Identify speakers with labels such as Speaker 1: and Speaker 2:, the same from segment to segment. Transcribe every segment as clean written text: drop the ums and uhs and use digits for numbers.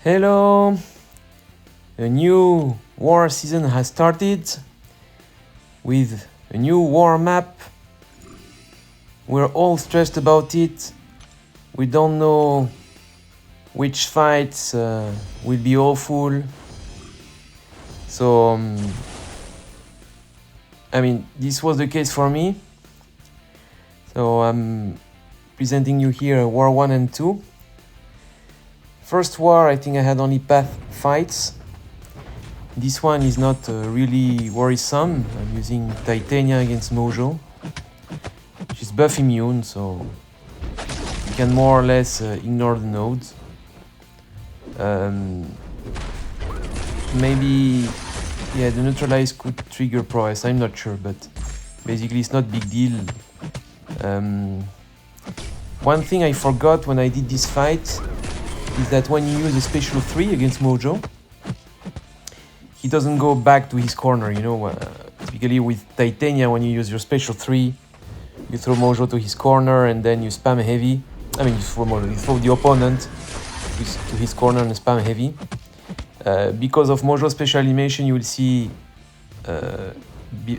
Speaker 1: Hello! A new war season has started with a new war map. We're all stressed about it. We don't know which fights will be awful. So, this was the case for me. So I'm presenting you here War 1 and 2. First war, I think I had only path fights. This one is not really worrisome. I'm using Titania against Mojo. She's buff immune, so you can more or less ignore the nodes. Maybe, the neutralize could trigger prowess, I'm not sure, but basically it's not big deal. One thing I forgot when I did this fight is that when you use a special 3 against Mojo, he doesn't go back to his corner, typically with Titania, when you use your special 3, you throw Mojo to his corner and then you spam heavy. You throw the opponent to his corner and spam heavy. Because of Mojo's special animation, you will see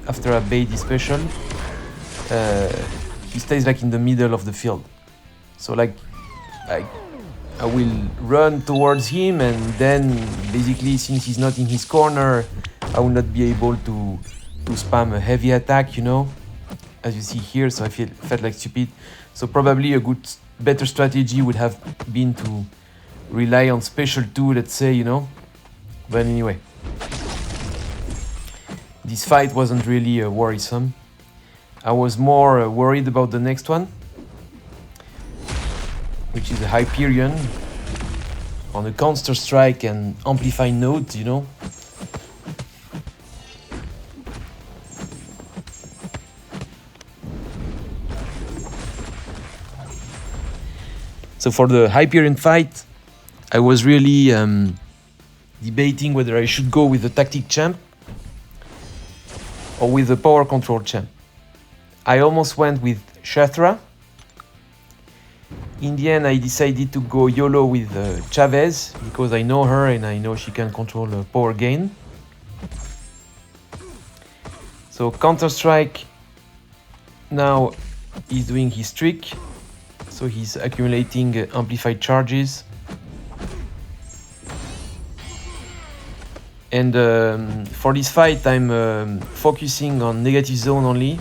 Speaker 1: after I bait his special, he stays like in the middle of the field. So I will run towards him, and then basically, since he's not in his corner, I will not be able to spam a heavy attack, as you see here. So I felt like stupid. So probably a better strategy would have been to rely on special 2, let's say, But anyway, this fight wasn't really worrisome. I was more worried about the next one, which is a Hyperion on a Counter Strike and Amplify node, So for the Hyperion fight, I was really debating whether I should go with the Tactic champ or with the Power Control champ. I almost went with Shathra. In the end, I decided to go YOLO with Chavez because I know her and I know she can control power gain. So Counter-Strike now is doing his trick. So he's accumulating amplified charges. And for this fight, I'm focusing on negative zone only.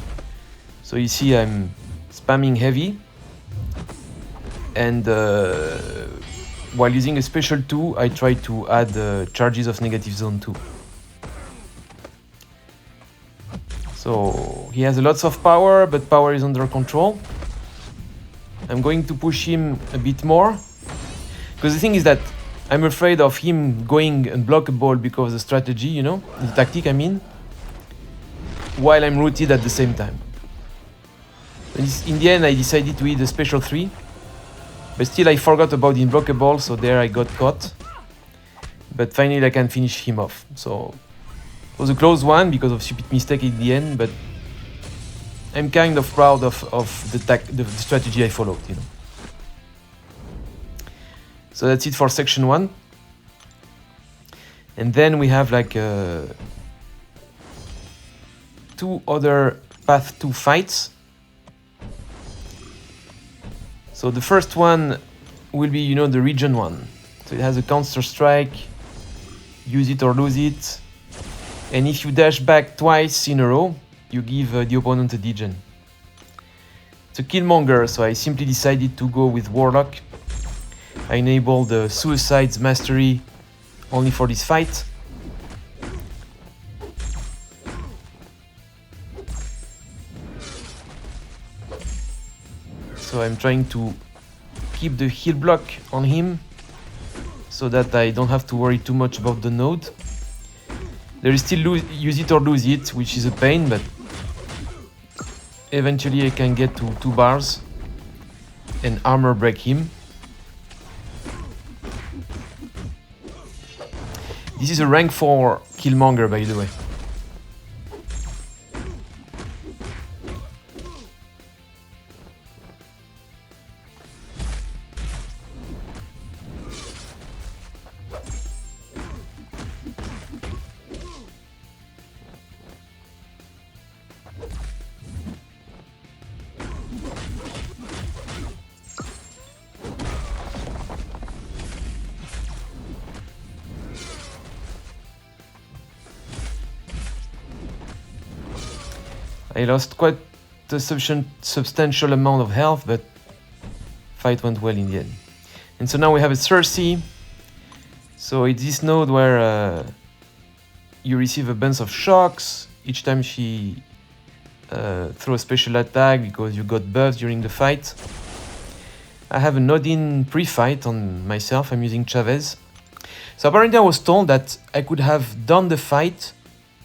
Speaker 1: So you see I'm spamming heavy. And while using a special 2, I try to add charges of negative zone 2. So he has lots of power, but power is under control. I'm going to push him a bit more. Because the thing is that I'm afraid of him going unblockable because of the strategy, the tactic while I'm rooted at the same time. In the end, I decided to hit the special 3. But still, I forgot about the unblockable, so there I got caught. But finally, I can finish him off. So it was a close one because of stupid mistake in the end, but I'm kind of proud of the strategy I followed, So that's it for section 1. And then we have two other path 2 fights. So the first one will be, the region one. So it has a Counter Strike, use it or lose it. And if you dash back twice in a row, you give the opponent a degen. It's a Killmonger, so I simply decided to go with Warlock. I enabled the Suicide's Mastery only for this fight. So I'm trying to keep the heal block on him so that I don't have to worry too much about the node. There is still use it or lose it, which is a pain, but eventually I can get to 2 bars and armor break him. This is a rank 4 Killmonger, by the way. I lost quite a substantial amount of health, but fight went well in the end. And so now we have a Sersi. So it's this node where you receive a bunch of shocks each time she throws a special attack because you got buffed during the fight. I have a node-in pre-fight on myself. I'm using Chavez. So apparently I was told that I could have done the fight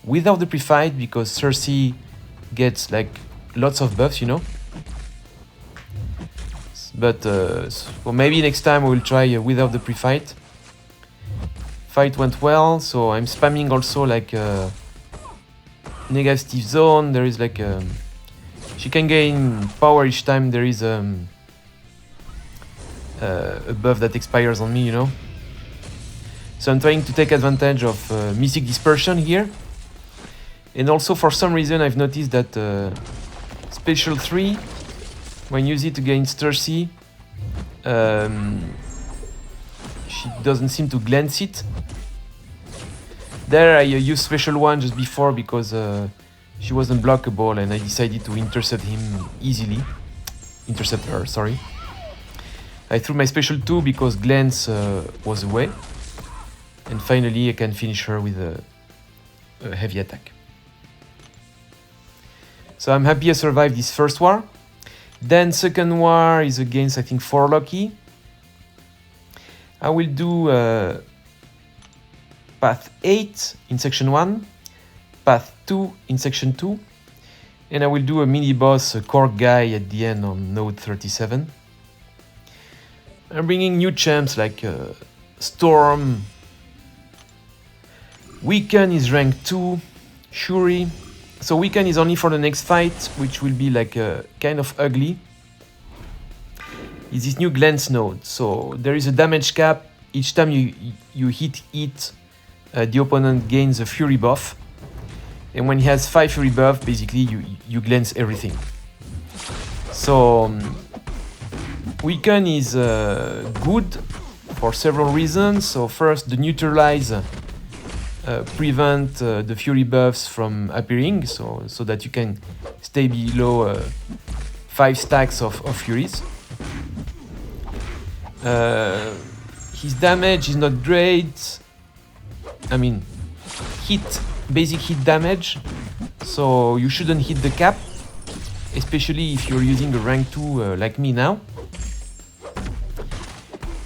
Speaker 1: without the pre-fight because Sersi gets like lots of buffs, you know. But so maybe next time we'll try without the pre-fight. Fight went well, so I'm spamming also like negative zone. There is like she can gain power each time there is a buff that expires on me, you know. So I'm trying to take advantage of Mystic Dispersion here. And also for some reason I've noticed that Special 3, when you use it against Sersi, she doesn't seem to glance it. There I used Special 1 just before because she wasn't blockable and I decided to intercept her, sorry. I threw my Special 2 because glance was away. And finally I can finish her with a heavy attack. So I'm happy I survived this first war. Then second war is against, I think, Warlock. I will do path 8 in section 1, path 2 in section 2, and I will do a mini-boss, a Korg guy at the end on node 37. I'm bringing new champs like Storm. Wiccan is rank 2, Shuri. So Wiccan is only for the next fight, which will be like kind of ugly. Is this new glance node. So there is a damage cap. Each time you hit it, the opponent gains a fury buff. And when he has 5 fury buff, basically you glance everything. So Wiccan is good for several reasons. So first, the neutralize prevent the fury buffs from appearing, so that you can stay below 5 stacks of furies. His damage is not great. I mean, basic hit damage, so you shouldn't hit the cap, especially if you're using a rank 2 like me now.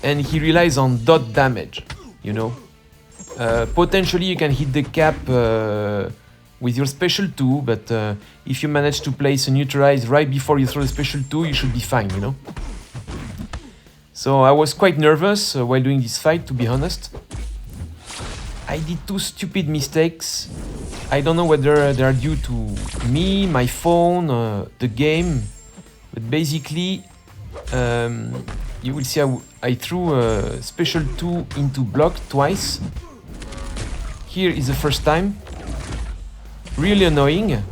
Speaker 1: And he relies on dot damage, you know. Potentially you can hit the cap with your special 2, but if you manage to place a neutralize right before you throw the special 2, you should be fine, you know. So I was quite nervous while doing this fight, to be honest. I did 2 stupid mistakes. I don't know whether they are due to me, my phone, the game, but basically you will see I threw a special 2 into block twice. Here is the first time. Really annoying.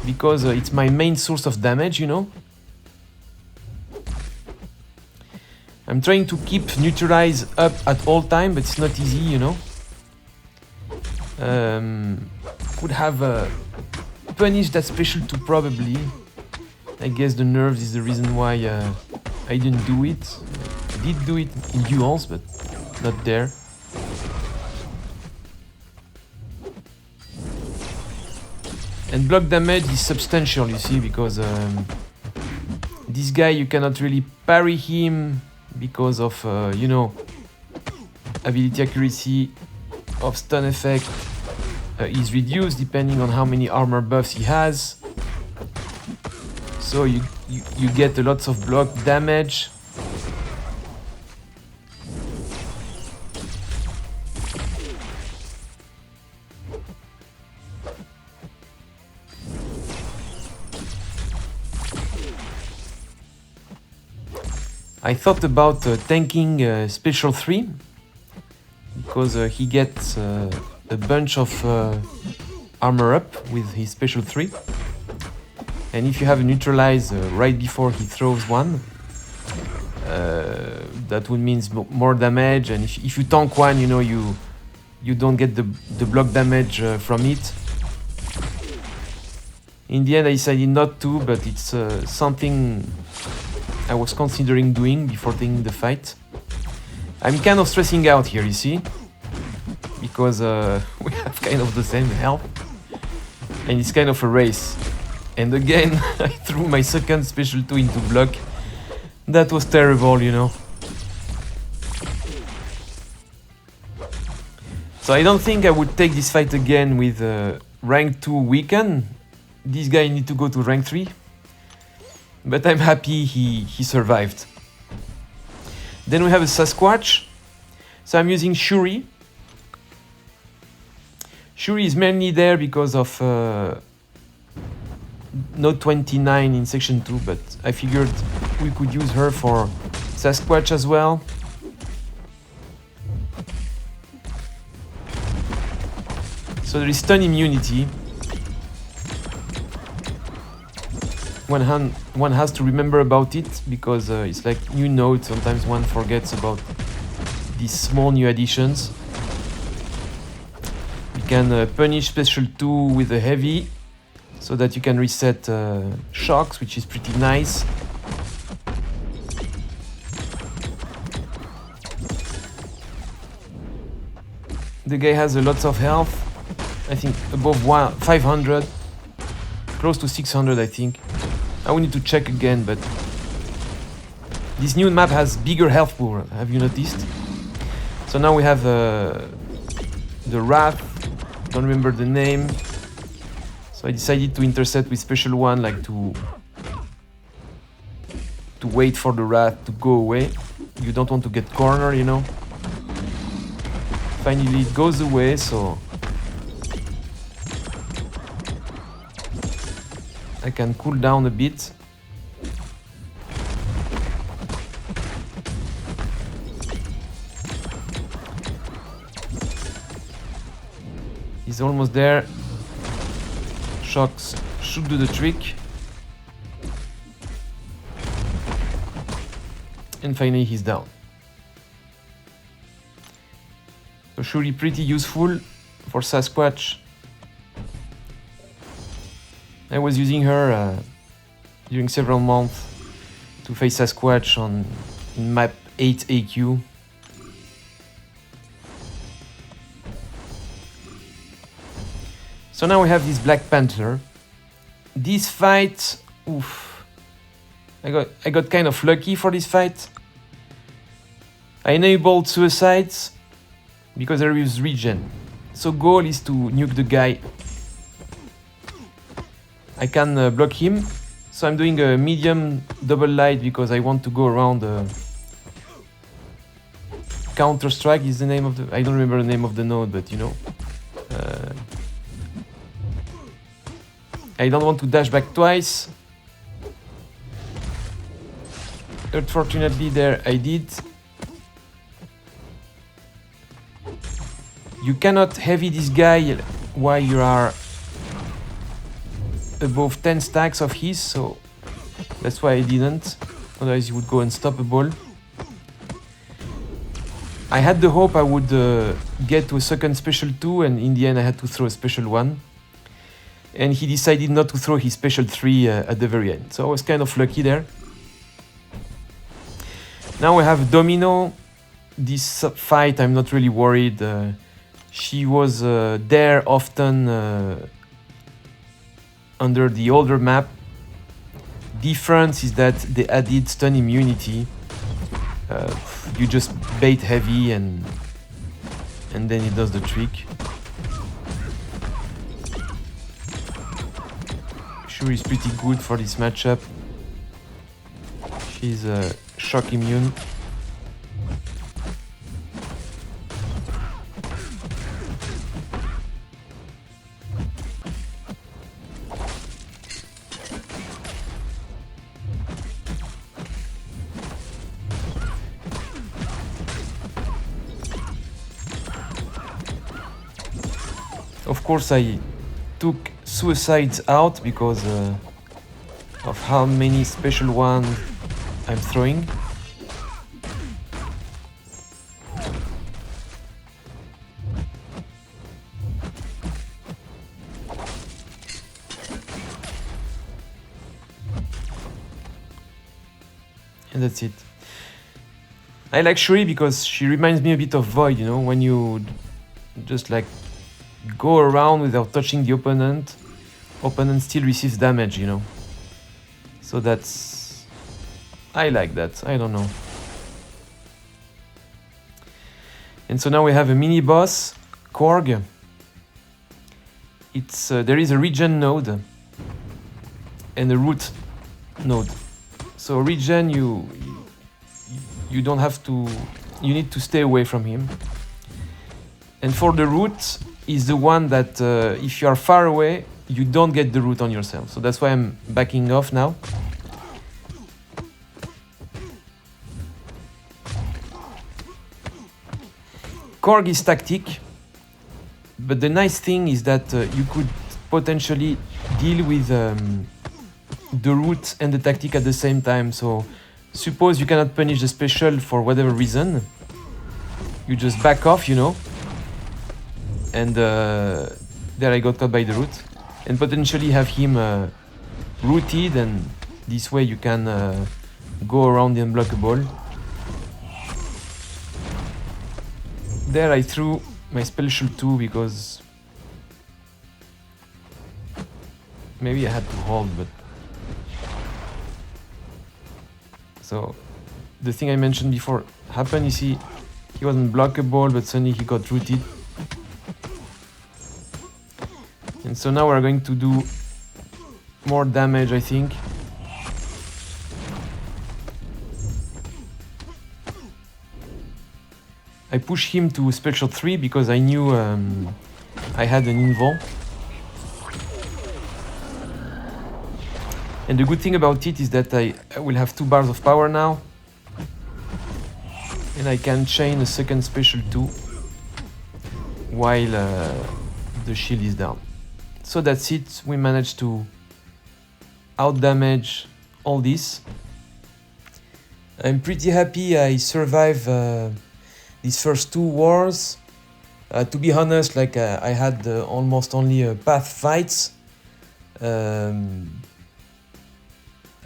Speaker 1: Because it's my main source of damage, you know. I'm trying to keep neutralize up at all time, but it's not easy, you know. Could have punished that special 2 probably. I guess the nerves is the reason why I didn't do it. I did do it in duels, but not there. And block damage is substantial, you see, because this guy, you cannot really parry him because of, you know, ability accuracy of stun effect is reduced depending on how many armor buffs he has. So you get a lot of block damage. I thought about tanking Special 3 because he gets a bunch of armor up with his Special 3. And if you have a neutralize right before he throws one, that would mean more damage. And if you tank one, you know, you don't get the block damage from it. In the end, I decided not to, but it's something I was considering doing before taking the fight. I'm kind of stressing out here, you see? Because we have kind of the same health. And it's kind of a race. And again, I threw my second special 2 into block. That was terrible, you know. So I don't think I would take this fight again with rank 2 Wiccan. This guy need to go to rank 3. But I'm happy he survived. Then we have a Sasquatch. So I'm using Shuri. Shuri is mainly there because of Note 29 in section 2, but I figured we could use her for Sasquatch as well. So there is stun immunity. One has to remember about it because it's like new note. Sometimes one forgets about these small new additions. You can punish special 2 with a heavy so that you can reset shocks, which is pretty nice. The guy has a lot of health. I think above 500, close to 600 I think. I will need to check again, but this new map has bigger health pool, have you noticed? So now we have the Wrath, don't remember the name. So I decided to intercept with special 1, like to wait for the Wrath to go away. You don't want to get cornered, you know. Finally it goes away, so I can cool down a bit. He's almost there. Shocks should do the trick. And finally he's down. So Shuri pretty useful for Sasquatch. I was using her during several months to face Sasquatch in map 8 AQ. So now we have this Black Panther. This fight, oof, I got kind of lucky for this fight. I enabled suicides because there is regen. So goal is to nuke the guy. I can block him, so I'm doing a medium double light because I want to go around. Counter Strike is the name of the. I don't remember the name of the node, but you know. I don't want to dash back twice. Unfortunately, there I did. You cannot heavy this guy while you are above 10 stacks of his, so that's why I didn't. Otherwise he would go unstoppable. I had the hope I would get to a second special 2, and in the end I had to throw a special 1. And he decided not to throw his special 3 at the very end. So I was kind of lucky there. Now we have Domino. This fight I'm not really worried. She was there often under the older map. Difference is that they added stun immunity. You just bait heavy and then it does the trick. Shuri is pretty good for this matchup. She's shock immune. Of course, I took suicides out because of how many special ones I'm throwing. And that's it. I like Shuri because she reminds me a bit of Void, you know, when you just like go around without touching the opponent still receives damage, you know. So that's... I like that, I don't know. And so now we have a mini boss, Korg. It's there is a regen node and a root node. So regen, you don't have to, you need to stay away from him. And for the root is the one that if you are far away, you don't get the root on yourself. So that's why I'm backing off now. Korg is tactic, but the nice thing is that you could potentially deal with the root and the tactic at the same time. So suppose you cannot punish the special for whatever reason, you just back off, you know, and there I got caught by the root, and potentially have him rooted, and this way you can go around the unblockable. There I threw my special 2 because maybe I had to hold, but... So the thing I mentioned before happened. You see, he wasn't blockable, but suddenly he got rooted. And so now we're going to do more damage, I think. I pushed him to special 3 because I knew I had an invul. And the good thing about it is that I will have 2 bars of power now. And I can chain a second special 2 while the shield is down. So that's it, we managed to out-damage all this. I'm pretty happy I survived these first 2 wars. To be honest, like I had almost only path fights.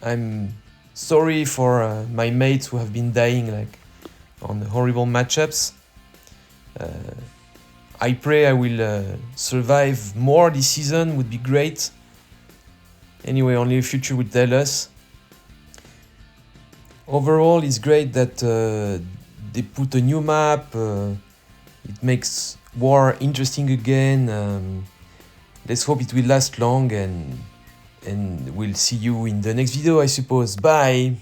Speaker 1: I'm sorry for my mates who have been dying like on the horrible matchups. I pray I will survive more this season, would be great. Anyway, only the future will tell us. Overall, it's great that they put a new map. It makes war interesting again. Let's hope it will last long, and we'll see you in the next video, I suppose. Bye!